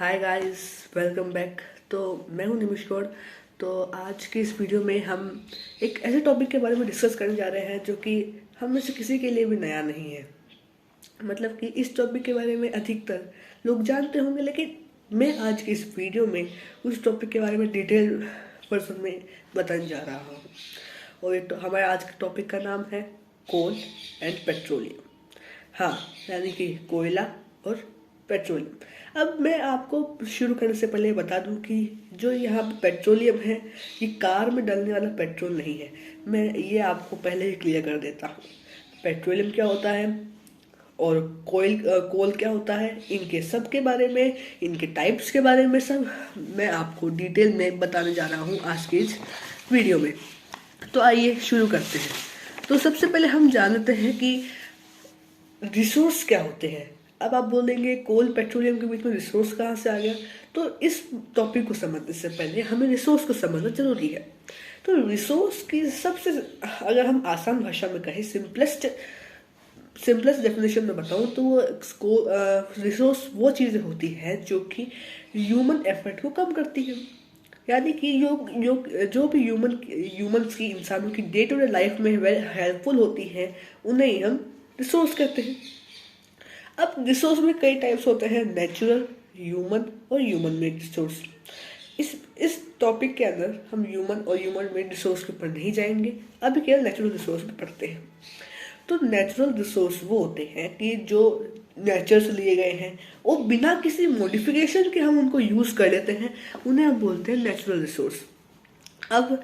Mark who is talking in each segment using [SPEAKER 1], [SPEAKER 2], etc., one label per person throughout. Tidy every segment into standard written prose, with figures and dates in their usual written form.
[SPEAKER 1] Hi guys, welcome back. तो मैं हूं निमिष गौड़। तो आज की इस वीडियो में हम एक ऐसे टॉपिक के बारे में डिस्कस करने जा रहे हैं जो कि हम में से किसी के लिए भी नया नहीं है। मतलब कि इस टॉपिक के बारे में अधिकतर लोग जानते होंगे, लेकिन मैं आज की इस वीडियो में उस टॉपिक के बारे में डिटेल वर्जन में बताने जा रहा हूँ। और एक तो हमारे आज के टॉपिक का नाम है कोल एंड पेट्रोलियम। हाँ, यानी कि कोयला और पेट्रोलियम। अब मैं आपको शुरू करने से पहले बता दूं कि जो यहाँ पे पेट्रोलियम है, ये कार में डलने वाला पेट्रोल नहीं है। मैं ये आपको पहले ही क्लियर कर देता हूँ। पेट्रोलियम क्या होता है और कोल क्या होता है, इनके सब के बारे में, इनके टाइप्स के बारे में सब मैं आपको डिटेल में बताने जा रहा हूँ आज की इस वीडियो में। तो आइए शुरू करते हैं। तो सबसे पहले हम जानते हैं कि रिसोर्स क्या होते हैं। अब आप बोलेंगे कोल पेट्रोलियम के बीच में रिसोर्स कहाँ से आ गया। तो इस टॉपिक को समझने से पहले हमें रिसोर्स को समझना जरूरी है। तो रिसोर्स की सबसे, अगर हम आसान भाषा में कहें, सिंपलेस्ट डेफिनेशन में बताऊं तो वो रिसोर्स वो चीज़ें होती हैं जो कि ह्यूमन एफर्ट को कम करती है। यानी कि जो भी ह्यूमन्स की, इंसानों की डे टू डे लाइफ में हेल्पफुल होती हैं, उन्हें ही हम रिसोर्स कहते हैं। अब रिसोर्स में कई टाइप्स होते हैं, नेचुरल, ह्यूमन और ह्यूमन मेड रिसोर्स। इस टॉपिक के अंदर हम ह्यूमन और ह्यूमन मेड रिसोर्स के ऊपर नहीं जाएंगे, अभी केवल नेचुरल रिसोर्स पे पढ़ते हैं। तो नेचुरल रिसोर्स वो होते हैं कि जो नेचर से लिए गए हैं और बिना किसी मॉडिफिकेशन के हम उनको यूज़ कर लेते हैं, उन्हें हम बोलते हैं नेचुरल रिसोर्स। अब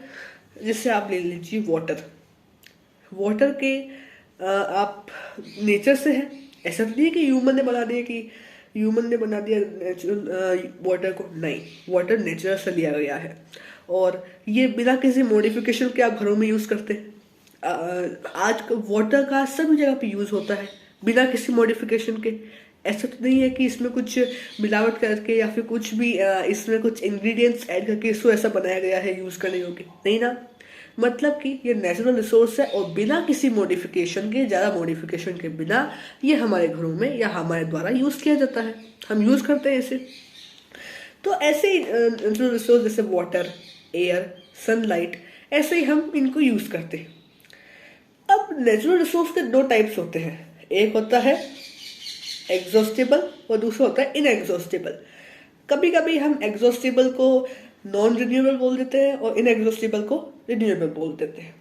[SPEAKER 1] जैसे आप ले लीजिए वाटर के आप नेचर से है, ऐसा तो नहीं कि ह्यूमन ने बना दिया नेचुरल वाटर को, नहीं, वाटर नेचर से लिया गया है और ये बिना किसी मॉडिफिकेशन के आप घरों में यूज़ करते हैं। आज वाटर का सभी जगह पे यूज़ होता है बिना किसी मॉडिफिकेशन के। ऐसा तो नहीं है कि इसमें कुछ मिलावट करके या फिर कुछ भी इसमें कुछ इंग्रेडिएंट्स ऐड करके इसको ऐसा बनाया गया है यूज़ करने योग्य, नहीं ना। मतलब कि ये नेचुरल रिसोर्स है और बिना किसी मॉडिफिकेशन के, ज़्यादा मॉडिफिकेशन के बिना ये हमारे घरों में या हमारे द्वारा यूज़ किया जाता है, हम यूज़ करते हैं इसे। तो ऐसे ही नेचुरल रिसोर्स जैसे वाटर, एयर, सनलाइट, ऐसे ही हम इनको यूज़ करते हैं। अब नेचुरल रिसोर्स के दो टाइप्स होते हैं, एक होता है एग्जॉस्टेबल और दूसरा होता है इनएग्जॉस्टेबल। कभी कभी हम एग्जॉस्टेबल को नॉन रिन्यूएबल बोल देते हैं और इनएग्जॉस्टेबल को रिन्यूएबल बोल देते हैं।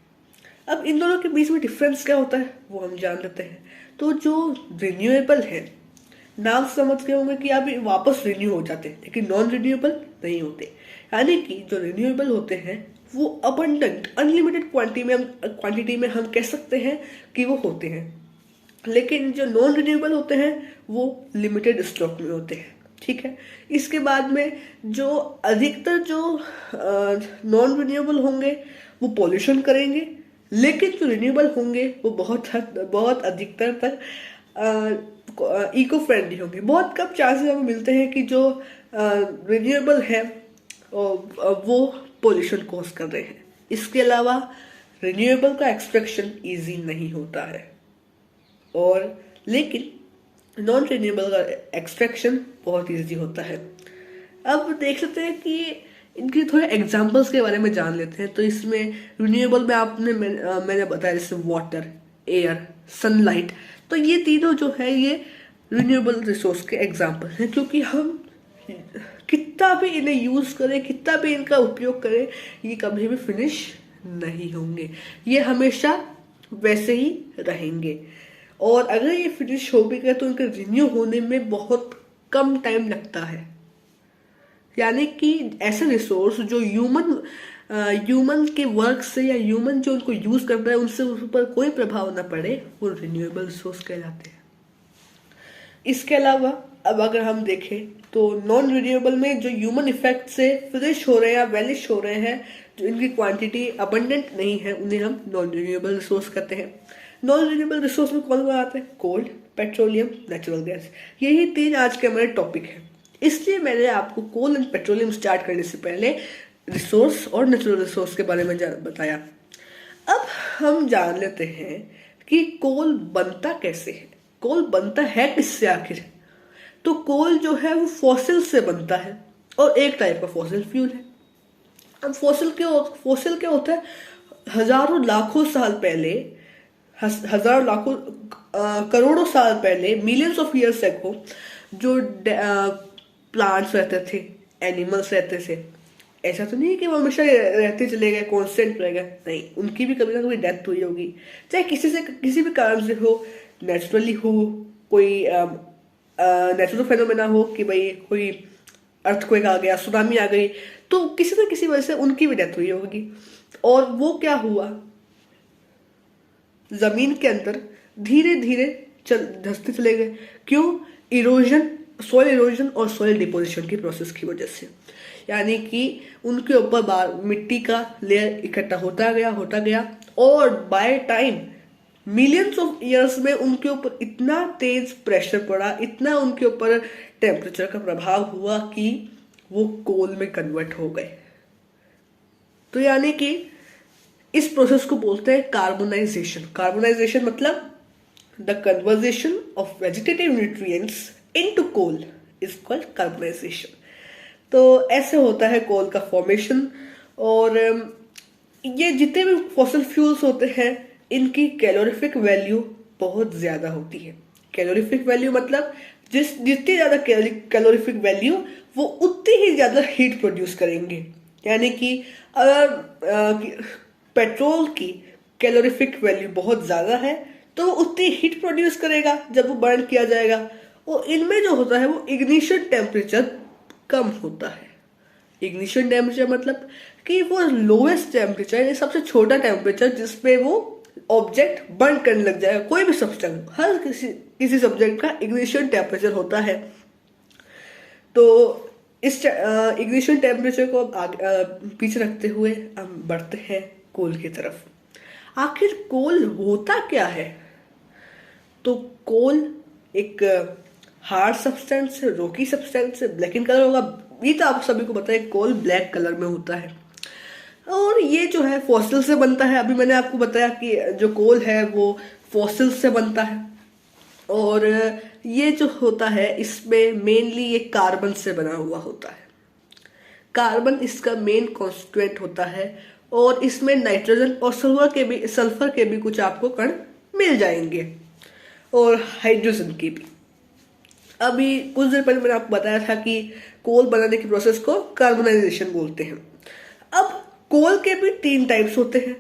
[SPEAKER 1] अब इन दोनों के बीच में डिफरेंस क्या होता है वो हम जान लेते हैं। तो जो रिन्यूएबल है, नाम समझ के होंगे कि आप वापस रिन्यू हो जाते हैं, लेकिन नॉन रिन्यूएबल नहीं होते। यानी कि जो रिन्यूएबल होते हैं वो अबंडेंट, अनलिमिटेड क्वांटिटी में हम कह सकते हैं कि वो होते हैं, लेकिन जो नॉन रिन्यूएबल होते हैं वो लिमिटेड स्टॉक में होते हैं। ठीक है। इसके बाद में जो अधिकतर जो नॉन रिन्यूएबल होंगे वो पॉल्यूशन करेंगे, लेकिन जो रिन्यूएबल होंगे वो बहुत अधिकतर तक इको फ्रेंडली होंगे। बहुत कम चांसेस हमें मिलते हैं कि जो रिन्यूएबल है वो पॉल्यूशन कॉज कर रहे हैं। इसके अलावा रिन्यूएबल का एक्सट्रैक्शन इजी नहीं होता है, और लेकिन नॉन रिन्यूएबल का एक्सट्रैक्शन बहुत इजी होता है। अब देख सकते हैं कि इनके थोड़े एग्जांपल्स के बारे में जान लेते हैं। तो इसमें रिन्यूएबल में मैंने बताया, जैसे वाटर, एयर, सनलाइट, तो ये तीनों जो है ये रिन्यूएबल रिसोर्स के एग्जांपल हैं, क्योंकि हम कितना भी इन्हें यूज़ करें, कितना भी इनका उपयोग करें, ये कभी भी फिनिश नहीं होंगे, ये हमेशा वैसे ही रहेंगे। और अगर ये फिनिश हो भी गए तो उनके रिन्यू होने में बहुत कम टाइम लगता है। यानी कि ऐसे रिसोर्स जो ह्यूमन के वर्क से या ह्यूमन जो उनको यूज करता है उनसे उस पर कोई प्रभाव ना पड़े, वो रिन्यूएबल रिसोर्स कहलाते हैं। इसके अलावा अब अगर हम देखें तो नॉन रिन्यूएबल में जो ह्यूमन इफेक्ट से फिनिश हो रहे हैं या वेनिश हो रहे हैं, जो इनकी क्वांटिटी अबंडेंट नहीं है, उन्हें हम नॉन रिन्यूएबल रिसोर्स कहते हैं। नॉन रिन्यूएबल रिसोर्स में कौन कौन आते हैं? कोल, पेट्रोलियम, नेचुरल गैस। यही तीन आज के हमारे टॉपिक है। इसलिए मैंने आपको कोल एंड पेट्रोलियम स्टार्ट करने से पहले रिसोर्स और नेचुरल रिसोर्स के बारे में बताया। अब हम जान लेते हैं कि कोल बनता कैसे है, कोल बनता है किससे आखिर। तो कोल जो है वो फॉसिल से बनता है और एक टाइप का फॉसिल फ्यूल है। अब फॉसिल क्या होता है, हजारों लाखों साल पहले, हजारों लाखों करोड़ों साल पहले, मिलियंस ऑफ ईयर्स एगो जो प्लांट्स रहते थे, एनिमल्स रहते थे, ऐसा तो नहीं है कि वो हमेशा रहते चले गए, कांस्टेंट रह गए, नहीं, उनकी भी कभी ना कभी डेथ हुई होगी, चाहे किसी भी कारण से हो, नेचुरली हो, कोई नेचुरल फेनोमेना हो कि भाई कोई अर्थक्वेक आ गया, सुनामी आ गई, तो किसी न किसी वजह से उनकी भी डेथ हुई होगी। और वो क्या हुआ, जमीन के अंदर धीरे धीरे धंसते चले गए। क्यों? इरोजन, सॉइल इरोजन और सॉइल डिपोजिशन की प्रोसेस की वजह से। यानी कि उनके ऊपर मिट्टी का लेयर इकट्ठा होता गया और by time millions of years में उनके ऊपर इतना तेज प्रेशर पड़ा, इतना उनके ऊपर टेम्परेचर का प्रभाव हुआ कि वो कोल में कन्वर्ट हो गए। तो यानी कि इस प्रोसेस को बोलते हैं कार्बोनाइजेशन। कार्बोनाइजेशन मतलब the conversion of vegetative nutrients into coal is called carbonisation. तो ऐसे होता है कोल का फॉर्मेशन। और ये जितने भी फॉसिल फ्यूल्स होते हैं, इनकी कैलोरीफिक वैल्यू बहुत ज्यादा होती है। कैलोरीफिक वैल्यू मतलब जितनी ज्यादा कैलोरीफिक वैल्यू, वो उतनी ही ज्यादा हीट प्रोड्यूस करेंगे। यानी कि अगर पेट्रोल की कैलोरीफिक वैल्यू बहुत ज्यादा है तो वो उतनी हीट प्रोड्यूस करेगा जब वो बर्न किया जाएगा। और इनमें जो होता है वो इग्निशन टेम्परेचर कम होता है। इग्निशन टेम्परेचर मतलब कि वो लोएस्ट टेम्परेचर, सबसे छोटा टेम्परेचर जिसपे वो ऑब्जेक्ट बर्न करने लग जाएगा। कोई भी सब्सटेंस, हर किसी सब्जेक्ट का इग्निशन टेम्परेचर होता है। तो इस इग्निशन टेम्परेचर को पीछे रखते हुए हम बढ़ते हैं कोल की तरफ। आखिर कोल होता क्या है? तो कोल एक हार्ड सब्सटेंस है, रोकी सब्सटेंस है, ब्लैक इन कलर होगा। ये तो आप सभी को पता है, कोल ब्लैक कलर में होता है। और ये जो है फॉसिल से बनता है। अभी मैंने आपको बताया कि जो कोल है वो फॉसिल से बनता है। और ये जो होता है इसमें मेनली ये कार्बन से बना हुआ होता है। कार्बन इसका मेन कॉन्स्टिट्यूएंट होता है और इसमें नाइट्रोजन और सल्फर के भी कुछ आपको कण मिल जाएंगे और हाइड्रोजन के भी। अभी कुछ देर पहले मैंने आपको बताया था कि कोल बनाने की प्रोसेस को कार्बोनाइजेशन बोलते हैं। अब कोल के भी 3 टाइप्स होते हैं।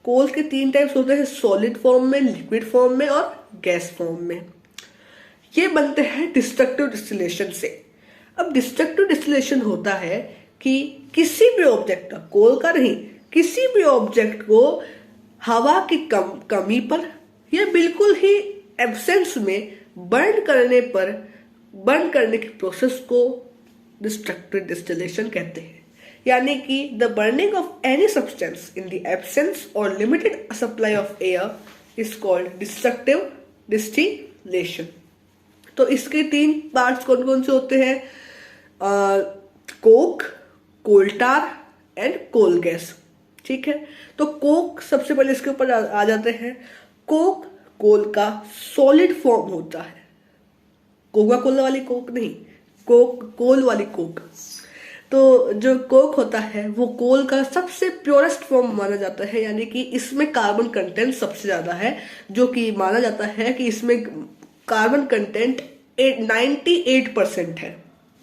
[SPEAKER 1] कोल के 3 टाइप्स होते हैं, सॉलिड फॉर्म में, लिक्विड फॉर्म में और गैस फॉर्म में। ये बनते हैं डिस्ट्रक्टिव डिस्टिलेशन से। अब डिस्ट्रक्टिव डिस्टिलेशन होता है कि किसी भी ऑब्जेक्ट का, कोल का नहीं, किसी भी ऑब्जेक्ट को हवा की कमी पर या बिल्कुल ही एब्सेंस में बर्न करने की प्रोसेस को डिस्ट्रक्टिव डिस्टिलेशन कहते हैं। यानी कि the burning of any substance in the absence और limited supply of air is called destructive distillation. तो इसके 3 पार्ट्स कौन कौन से होते हैं? Coke, coal tar and coal gas. ठीक है, तो कोक सबसे पहले इसके ऊपर आ जाते हैं। कोक कोल का सॉलिड फॉर्म होता है। कोका कोला वाली कोक नहीं, कोल वाली कोक। तो जो कोक होता है वो कोल का सबसे प्योरेस्ट फॉर्म माना जाता है। यानी कि इसमें कार्बन कंटेंट सबसे ज्यादा है, जो कि माना जाता है कि इसमें कार्बन कंटेंट 98% है।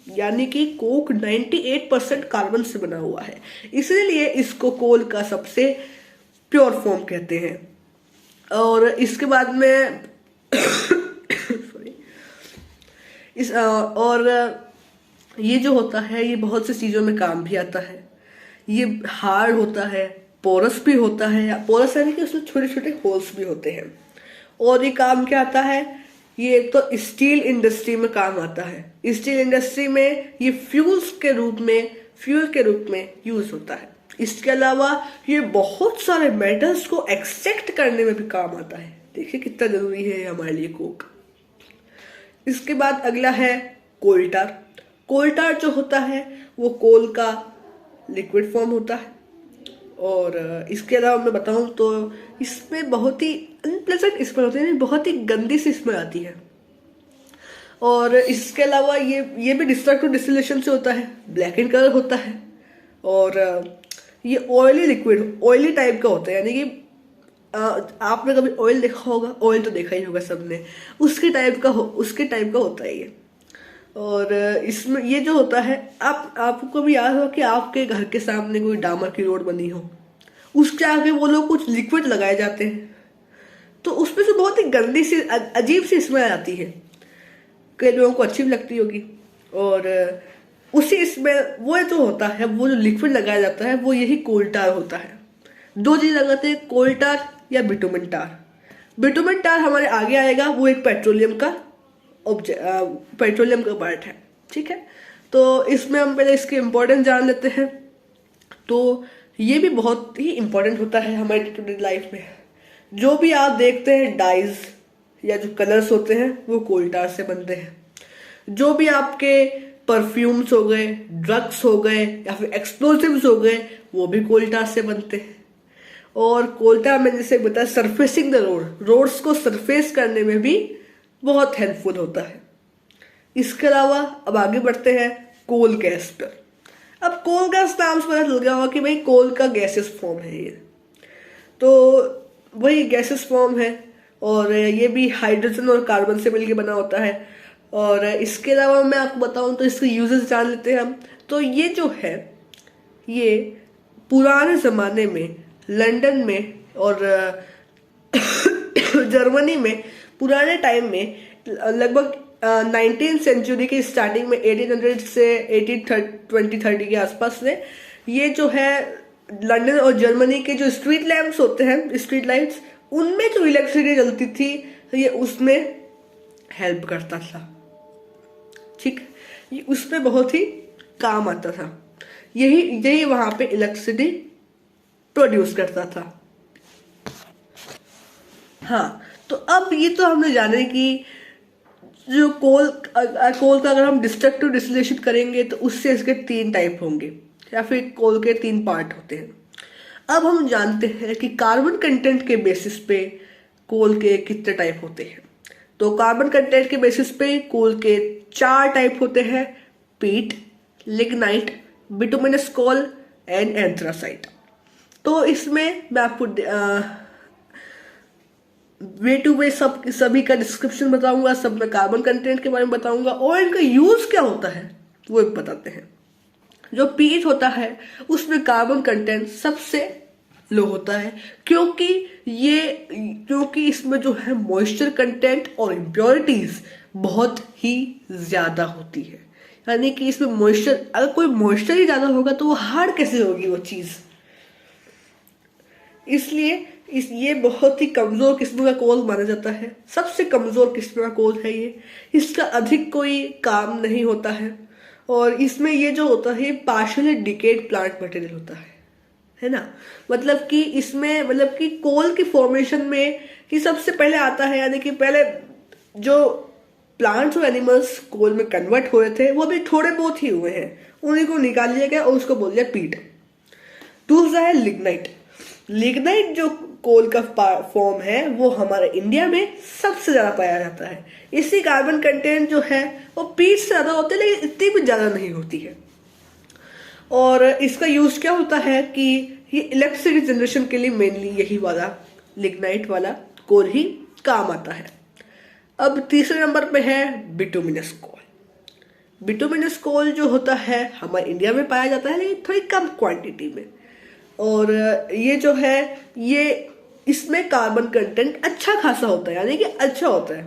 [SPEAKER 1] यानी कि कोक 98% कार्बन से बना हुआ है, इसलिए इसको कोल का सबसे प्योर फॉर्म कहते हैं। और इसके बाद में ये जो होता है ये बहुत सी चीजों में काम भी आता है। ये हार्ड होता है, पोरस भी होता है। पोरस यानी कि उसमें छोटे छोटे होल्स भी होते हैं। और ये काम क्या आता है? ये एक तो स्टील इंडस्ट्री में काम आता है। स्टील इंडस्ट्री में ये फ्यूल के रूप में यूज होता है। इसके अलावा ये बहुत सारे मेटल्स को एक्सट्रैक्ट करने में भी काम आता है। देखिए कितना जरूरी है हमारे लिए कोक। इसके बाद अगला है कोल टार। कोल टार जो होता है वो कोल का लिक्विड फॉर्म होता है। और इसके अलावा मैं बताऊं तो इसमें बहुत ही अनप्लेजेंट स्मेल होती है, बहुत ही गंदी सी स्मेल आती है। और इसके अलावा ये भी डिस्ट्रक्टिव डिस्टिलेशन से होता है, ब्लैक इन कलर होता है। और ये ऑयली लिक्विड, ऑयली टाइप का होता है, यानी कि आपने कभी ऑयल देखा होगा, ऑयल तो देखा ही होगा सबने, उसके टाइप का होता है ये। और इसमें ये जो होता है, आपको भी याद होगा कि आपके घर के सामने कोई डामर की रोड बनी हो, उसके आगे वो लोग कुछ लिक्विड लगाए जाते हैं, तो उसमें से बहुत ही गंदी सी अजीब सी स्मेल आती है, कई लोगों को अच्छी भी लगती होगी। और उसी स्मेल, वो जो होता है, वो जो लिक्विड लगाया जाता है, वो यही कोल टार होता है। दो चीज लगाते हैं, कोल टार या बिटुमेन टार। बिटुमेन टार हमारे आगे आएगा, वो एक पेट्रोलियम का पार्ट है, ठीक है। तो इसमें हम पहले इसके इम्पोर्टेंस जान लेते हैं। तो ये भी बहुत ही इम्पोर्टेंट होता है हमारी डे टू डे लाइफ में। जो भी आप देखते हैं डाइज या जो कलर्स होते हैं, वो कोल टार से बनते हैं। जो भी आपके परफ्यूम्स हो गए, ड्रग्स हो गए, या फिर एक्सप्लोसिव्स हो गए, वो भी कोल टार से बनते हैं। और कोल टार मैंने जैसे बताया, सरफेसिंग द रोड्स को सरफेस करने में भी बहुत हेल्पफुल होता है। इसके अलावा अब आगे बढ़ते हैं कोल गैस पर। अब कोल गैस नाम से पता चल गया होगा कि भाई कोल का गैसेस फॉर्म है ये, तो वही गैसेस फॉर्म है। और ये भी हाइड्रोजन और कार्बन से मिलकर बना होता है। और इसके अलावा मैं आपको बताऊं तो इसके यूजेस जान लेते हैं हम। तो ये जो है, ये पुराने ज़माने में लंदन में और जर्मनी में पुराने टाइम में लगभग 19th सेंचुरी के स्टार्टिंग में 1800 से 2030 के आसपास से ये जो है लंदन और जर्मनी के जो स्ट्रीट लैंप्स होते हैं, स्ट्रीट लाइट्स, उनमें जो इलेक्ट्रिसिटी जलती थी, ये उसमें हेल्प करता था, ठीक। ये उसमें बहुत ही काम आता था। यही वहां पे इलेक्ट्रिसिटी प्रोड्यूस करता था। हाँ, तो अब ये तो हमने जाने कि जो कोल का अगर हम डिस्ट्रक्टिव डिस्टिलेशन करेंगे तो उससे इसके 3 टाइप होंगे, या फिर कोल के 3 पार्ट होते हैं। अब हम जानते हैं कि कार्बन कंटेंट के बेसिस पे कोल के कितने टाइप होते हैं। तो कार्बन कंटेंट के बेसिस पे कोल के 4 टाइप होते हैं, peat, lignite, bituminous coal and anthracite. तो इसमें मैं आपको वे टू वे सभी का डिस्क्रिप्शन बताऊंगा, सब में कार्बन कंटेंट के बारे में बताऊंगा, और इनका यूज क्या होता है वो बताते हैं। जो पीट होता है उसमें कार्बन कंटेंट सबसे लो होता है, क्योंकि इसमें जो है मॉइस्चर कंटेंट और इम्प्योरिटीज बहुत ही ज्यादा होती है। यानी कि इसमें मॉइस्चर, अगर कोई मॉइस्चर ही ज्यादा होगा तो वो हार्ड कैसे होगी वो चीज। इसलिए ये बहुत ही कमजोर किस्म का कोल माना जाता है, सबसे कमजोर किस्म का कोल है ये। इसका अधिक कोई काम नहीं होता है। और इसमें ये जो होता है, पार्शियली डिकेड प्लांट मटेरियल होता है ना। मतलब कि कोल की फॉर्मेशन में ये सबसे पहले आता है, यानी कि पहले जो प्लांट्स और एनिमल्स कोल में कन्वर्ट हुए थे वो भी थोड़े बहुत ही हुए हैं, उन्हीं को निकाल लिया गया और उसको बोल दिया पीट। दूसरा है लिग्नाइट। लिग्नाइट जो कोल का फॉर्म है वो हमारे इंडिया में सबसे ज्यादा पाया जाता है। इसकी कार्बन कंटेंट जो है वो पीट से ज्यादा होती है, लेकिन इतनी भी ज्यादा नहीं होती है। और इसका यूज क्या होता है कि ये इलेक्ट्रिसिटी जनरेशन के लिए मेनली यही वाला लिग्नाइट वाला कोल ही काम आता है। अब तीसरे नंबर पे है बिटुमिनस कोल। बिटुमिनस कोल जो होता है हमारे इंडिया में पाया जाता है, लेकिन थोड़ी कम क्वांटिटी में। और ये जो है, ये इसमें कार्बन कंटेंट अच्छा खासा होता है, यानी कि अच्छा होता है,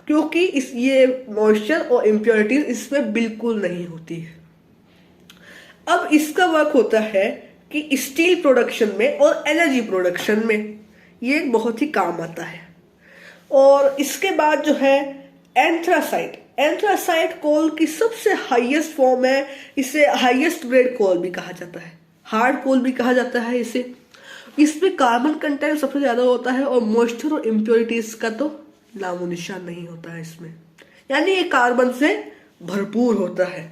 [SPEAKER 1] क्योंकि ये मॉइस्चर और इम्प्योरिटीज इसमें बिल्कुल नहीं होती है। अब इसका वर्क होता है कि स्टील प्रोडक्शन में और एनर्जी प्रोडक्शन में ये बहुत ही काम आता है। और इसके बाद जो है एंथ्रासाइट। एंथ्रासाइट कोल की सबसे हाईएस्ट फॉर्म है, इसे हाईएस्ट ग्रेड कोल भी कहा जाता है, हार्ड कोल भी कहा जाता है इसे। इसमें कार्बन कंटेंट सबसे ज्यादा होता है और मॉइस्चर और इम्प्योरिटीज का तो नामो निशान नहीं होता है इसमें, यानी ये कार्बन से भरपूर होता है।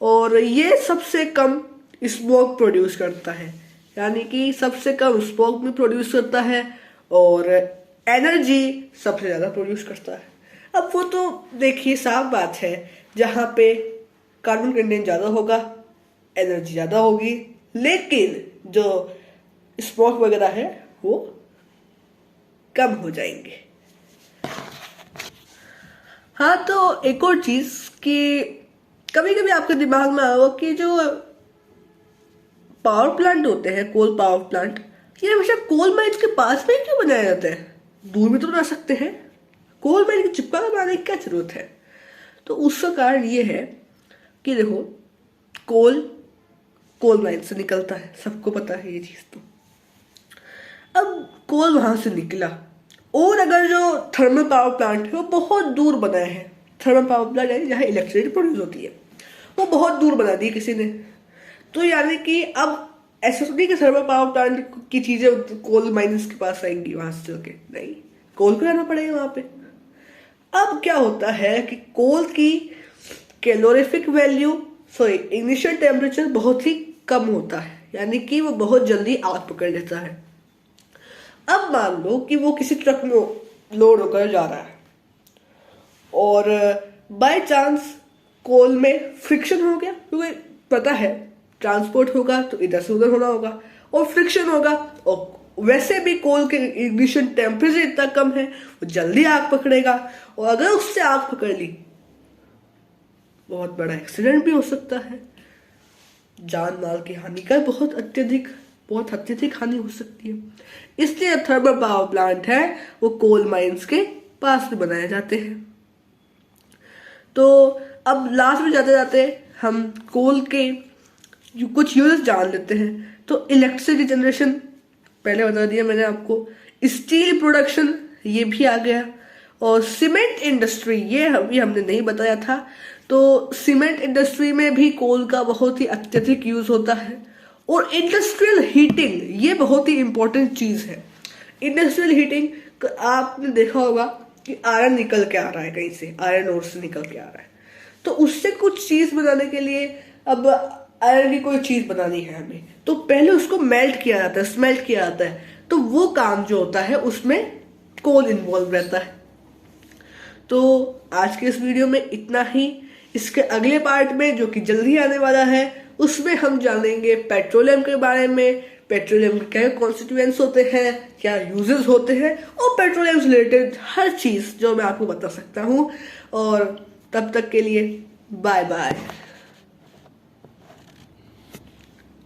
[SPEAKER 1] और ये सबसे कम स्मोक प्रोड्यूस करता है, यानी कि सबसे कम स्मोक भी प्रोड्यूस करता है और एनर्जी सबसे ज्यादा प्रोड्यूस करता है। अब वो तो देखिए साफ बात है, जहाँ पे कार्बन कंटेंट ज़्यादा होगा एनर्जी ज़्यादा होगी, लेकिन जो स्मोक वगैरह है वो कम हो जाएंगे। हाँ, तो एक और चीज़ कि कभी कभी आपके दिमाग में आया कि जो पावर प्लांट होते हैं, कोल पावर प्लांट, ये हमेशा कोल माइन्स के पास में क्यों बनाया जाता है? दूर भी तो बना सकते हैं। कोल माइन की चिपका कर बनाने की क्या जरूरत है? तो उसका कारण ये है कि देखो, कोल माइन से निकलता है, सबको पता है ये चीज। तो अब कोल वहां से निकला, और अगर जो थर्मल पावर प्लांट है वो बहुत दूर बनाया है, थर्मल पावर प्लांट यानी जहाँ इलेक्ट्रिसिटी प्रोड्यूस होती है, वो बहुत दूर बना दी किसी ने, तो यानी कि अब ऐसा नहीं कि थर्मल पावर प्लांट की चीजें कोल माइनस के पास आएंगी वहां से चल के, नहीं, कोल को रहना पड़ेगा वहां पे। अब क्या होता है कि कोल की calorific value, sorry ignition temperature बहुत ही कम होता है, यानी कि वो बहुत जल्दी आग पकड़ लेता है। अब मान लो कि वो किसी ट्रक में लोड होकर जा रहा है और बाय चांस कोल में फ्रिक्शन हो गया, क्योंकि पता है ट्रांसपोर्ट होगा तो इधर से उधर होना होगा, और फ्रिक्शन होगा, और वैसे भी कोल के इग्निशन टेम्परेचर इतना कम है वो जल्दी आग पकड़ेगा, और अगर उससे आग पकड़ ली बहुत बड़ा एक्सीडेंट भी हो सकता है, जान माल की हानि का बहुत अत्यधिक हानि हो सकती है। इसलिए थर्मल पावर प्लांट है वो कोल माइंस के पास में बनाए जाते हैं। तो अब लास्ट में जाते जाते हम कोल के कुछ यूजेस जान लेते हैं। तो इलेक्ट्रिसिटी जनरेशन पहले बता दिया मैंने आपको, स्टील प्रोडक्शन ये भी आ गया, और सीमेंट इंडस्ट्री ये अभी हमने नहीं बताया था। तो सीमेंट इंडस्ट्री में भी कोल का बहुत ही अत्यधिक यूज होता है, और इंडस्ट्रियल हीटिंग ये बहुत ही इंपॉर्टेंट चीज है। इंडस्ट्रियल हीटिंग आपने देखा होगा कि आयरन निकल के आ रहा है, कहीं से आयरन ओर से निकल के आ रहा है, तो उससे कुछ चीज बनाने के लिए, अब आयरन की कोई चीज बनानी है हमें, तो पहले उसको मेल्ट किया जाता है, स्मेल्ट किया जाता है, तो वो काम जो होता है उसमें कोल इन्वॉल्व रहता है। तो आज के इस वीडियो में इतना ही। इसके अगले पार्ट में जो कि जल्दी आने वाला है उसमें हम जानेंगे पेट्रोलियम के बारे में, पेट्रोलियम के क्या कॉन्स्टिट्यूएंट्स होते हैं, क्या यूजेस होते हैं, और पेट्रोलियम से रिलेटेड हर चीज जो मैं आपको बता सकता हूं। और तब तक के लिए बाय बाय।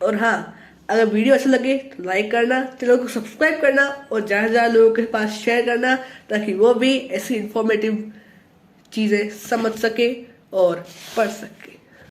[SPEAKER 1] और हाँ, अगर वीडियो अच्छा लगे तो लाइक करना, चैनल को सब्सक्राइब करना, और ज़्यादा लोगों के पास शेयर करना, ताकि वो भी ऐसी इंफॉर्मेटिव चीज़ें समझ सके और पढ़ सके।